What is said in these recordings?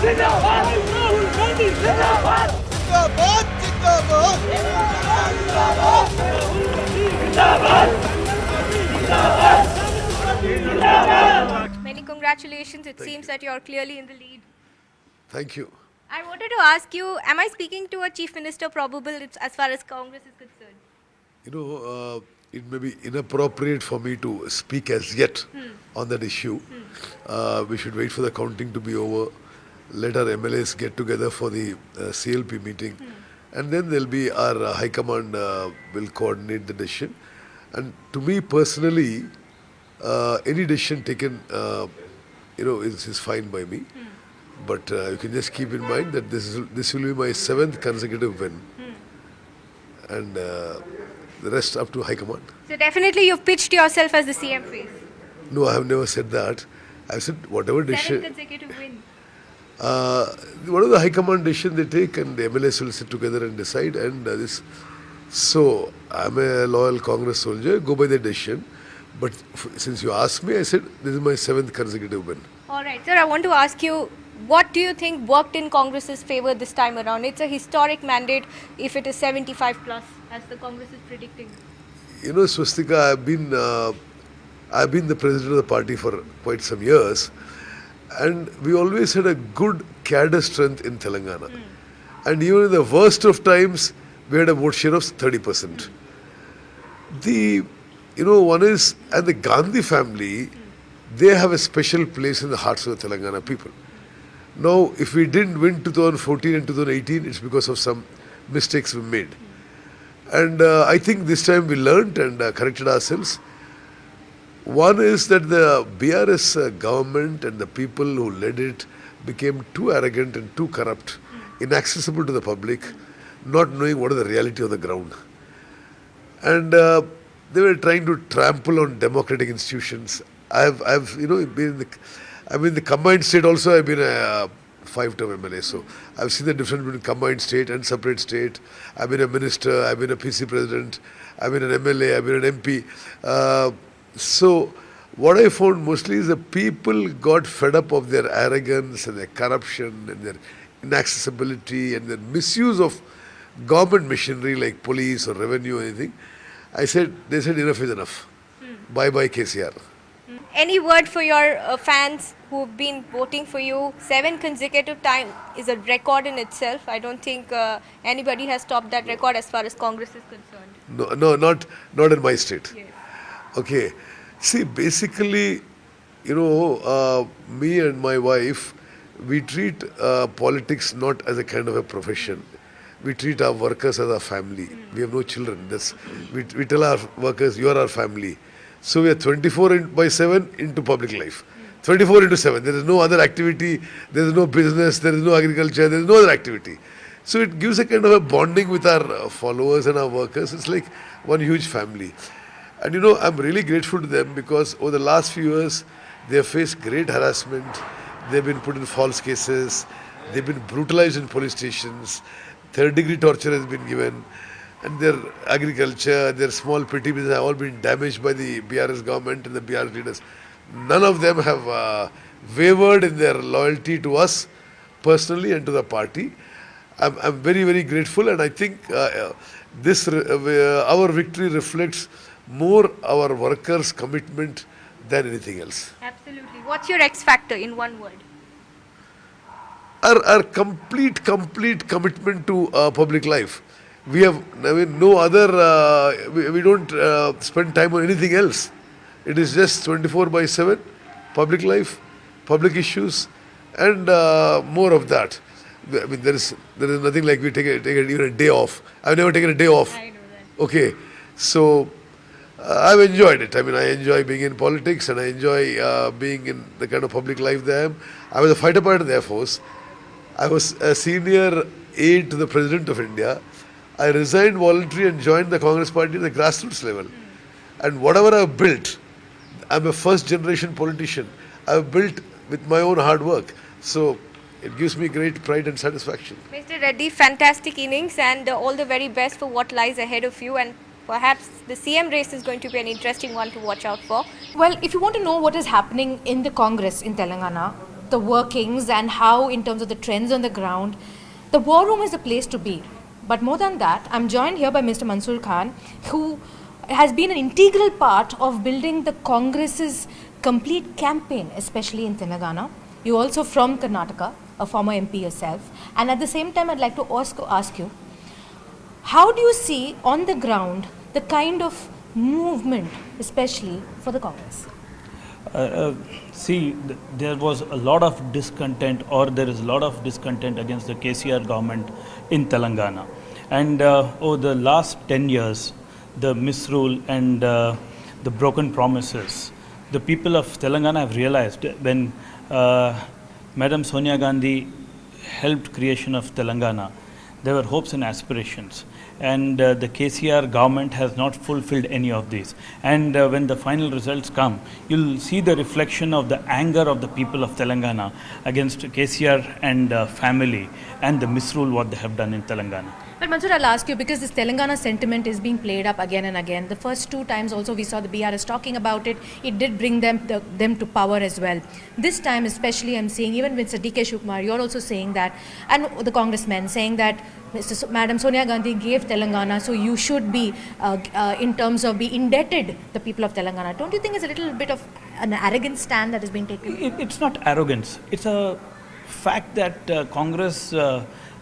Many congratulations. It seems that you are clearly in the lead. Thank you. I wanted to ask you, am I speaking to a chief minister probable as far as Congress is concerned? It may be inappropriate for me to speak as yet on that issue. We should wait for the counting to be over. Let our MLAs get together for the CLP meeting. And then there'll be our High Command will coordinate the decision. And to me personally, any decision taken, is fine by me. But you can just keep in mind that this will be my 7th consecutive win. And the rest up to High Command. So definitely you've pitched yourself as the CM face. No, I have never said that. I've said whatever 7 decision. consecutive win. Whatever the High Command decision they take, and the MLAs will sit together and decide. And this. So I'm a loyal Congress soldier. Go by the decision. But since you asked me, I said this is my 7th consecutive win. All right, sir. I want to ask you, what do you think worked in Congress's favor this time around? It's a historic mandate if it is 75 plus, as the Congress is predicting. Swastika, I've been the president of the party for quite some years, and we always had a good cadre strength in Telangana. And even in the worst of times, we had a vote share of 30%. One is, and the Gandhi family, they have a special place in the hearts of the Telangana people. Now, if we didn't win 2014 and 2018, it's because of some mistakes we made. And I think this time we learned and corrected ourselves. One is that the BRS government and the people who led it became too arrogant and too corrupt, inaccessible to the public, not knowing what is the reality on the ground. And they were trying to trample on democratic institutions. I've been in the combined state also. I've been a 5-term MLA, so I've seen the difference between combined state and separate state. I've been a minister, I've been a PC president, I've been an MLA, I've been an MP. So what I found mostly is the people got fed up of their arrogance and their corruption and their inaccessibility and their misuse of government machinery like police or revenue or anything. They said enough is enough. Bye-bye KCR. Any word for your fans who have been voting for you? 7 consecutive times is a record in itself. I don't think anybody has topped that record as far as Congress is concerned. No, not in my state. Yes. Okay. See, basically, me and my wife, we treat politics not as a kind of a profession. We treat our workers as our family. We have no children. We tell our workers, you are our family. So we are 24/7 into public life. 24/7. There is no other activity. There is no business. There is no agriculture. There is no other activity. So it gives a kind of a bonding with our followers and our workers. It's like one huge family. And I'm really grateful to them because over the last few years, they have faced great harassment. They've been put in false cases. They've been brutalized in police stations. Third-degree torture has been given. And their agriculture, their small petty business have all been damaged by the BRS government and the BRS leaders. None of them have wavered in their loyalty to us personally and to the party. I'm very, very grateful, and I think our victory reflects more our workers' commitment than anything else. Absolutely. What's your X factor in one word? Our complete commitment to public life. We have, no other, we don't spend time on anything else. It is just 24/7, public life, public issues, and more of that. There is nothing like we take even a day off. I've never taken a day off. I know that. Okay, so I've enjoyed it. I enjoy being in politics, and I enjoy being in the kind of public life that I am. I was a fighter pilot in the Air Force. I was a senior aide to the President of India. I resigned voluntarily and joined the Congress party at the grassroots level. And whatever I've built, I'm a first generation politician. I've built with my own hard work. So it gives me great pride and satisfaction. Mr. Reddy, fantastic innings and all the very best for what lies ahead of you, and perhaps the CM race is going to be an interesting one to watch out for. Well, if you want to know what is happening in the Congress in Telangana, the workings and how, in terms of the trends on the ground, the war room is the place to be. But more than that, I'm joined here by Mr. Mansoor Khan, who has been an integral part of building the Congress's complete campaign, especially in Telangana. You're also from Karnataka, a former MP yourself. And at the same time, I'd like to ask you, how do you see on the ground the kind of movement, especially for the Congress? There was a lot of discontent, or there is a lot of discontent against the KCR government in Telangana. And over the last 10 years, the misrule and the broken promises, the people of Telangana have realized when Madam Sonia Gandhi helped creation of Telangana, there were hopes and aspirations, and the KCR government has not fulfilled any of these. And when the final results come, you'll see the reflection of the anger of the people of Telangana against KCR and family and the misrule what they have done in Telangana. But Mansoor, I'll ask you, because this Telangana sentiment is being played up again and again. The first two times also we saw the BRS talking about it. It did bring them to power as well. This time especially, I'm seeing even Mr. D.K. Shivkumar, you're also saying that, and the congressmen saying that Madam Sonia Gandhi gave Telangana, so you should be, in terms of be indebted the people of Telangana. Don't you think it's a little bit of an arrogant stand that has been taken? It's not arrogance. It's a fact that Congress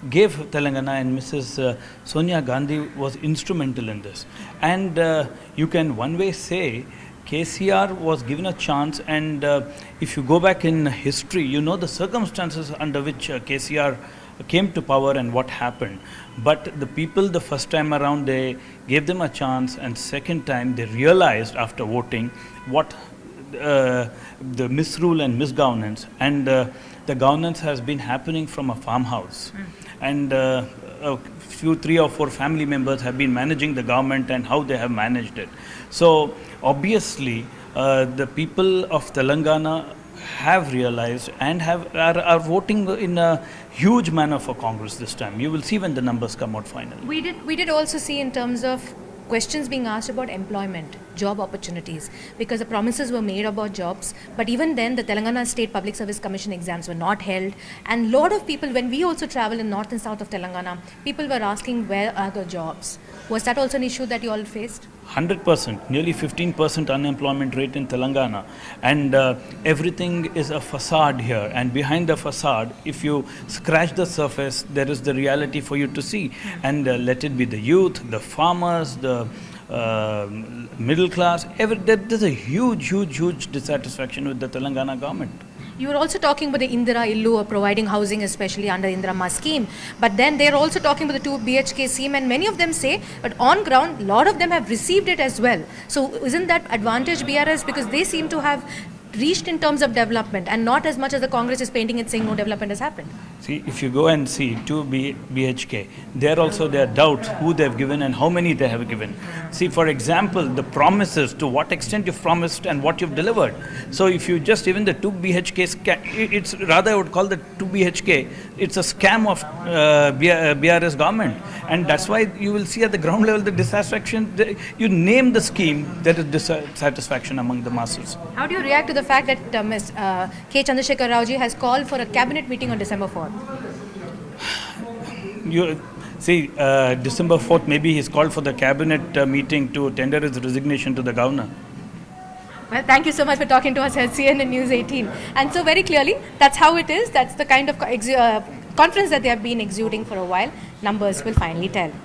gave Telangana, and Mrs. Sonia Gandhi was instrumental in this. And you can one way say KCR was given a chance, and if you go back in history, you know the circumstances under which KCR came to power and what happened. But the people, the first time around, they gave them a chance, and second time they realized after voting what the misrule and misgovernance, and the governance has been happening from a farmhouse. And a few, 3 or 4 family members have been managing the government and how they have managed it. So obviously the people of Telangana have realized and are voting in a huge manner for Congress this time. You will see when the numbers come out finally. We did also see in terms of questions being asked about employment, job opportunities, because the promises were made about jobs, but even then the Telangana State Public Service Commission exams were not held, and a lot of people, when we also travel in north and south of Telangana, people were asking where are the jobs. Was that also an issue that you all faced? 100%, nearly 15% unemployment rate in Telangana, and everything is a facade here, and behind the facade, if you scratch the surface, there is the reality for you to see. And let it be the youth, the farmers, the middle class, there's a huge dissatisfaction with the Telangana government. You were also talking about the Indira Illu providing housing, especially under Indira Ma scheme. But then they're also talking about the 2 BHK scheme, and many of them say, but on ground, a lot of them have received it as well. So isn't that advantage BRS, because they seem to have reached in terms of development, and not as much as the Congress is painting it saying no development has happened? See, if you go and see 2 BHK, there also there are doubts who they have given and how many they have given. See, for example, the promises, to what extent you've promised and what you've delivered. So if you just, even the 2 BHK, it's rather, I would call the 2 BHK, it's a scam of BRS government. And that's why you will see at the ground level the dissatisfaction. You name the scheme, there is dissatisfaction among the masses. How do you react to the fact that Ms. K. Chandrasekhar Rao ji has called for a cabinet meeting on December 4th? You see, December 4th, maybe he's called for the cabinet meeting to tender his resignation to the governor. Well, thank you so much for talking to us at CNN News 18. And so very clearly, that's how it is. That's the kind of conference that they have been exuding for a while. Numbers will finally tell.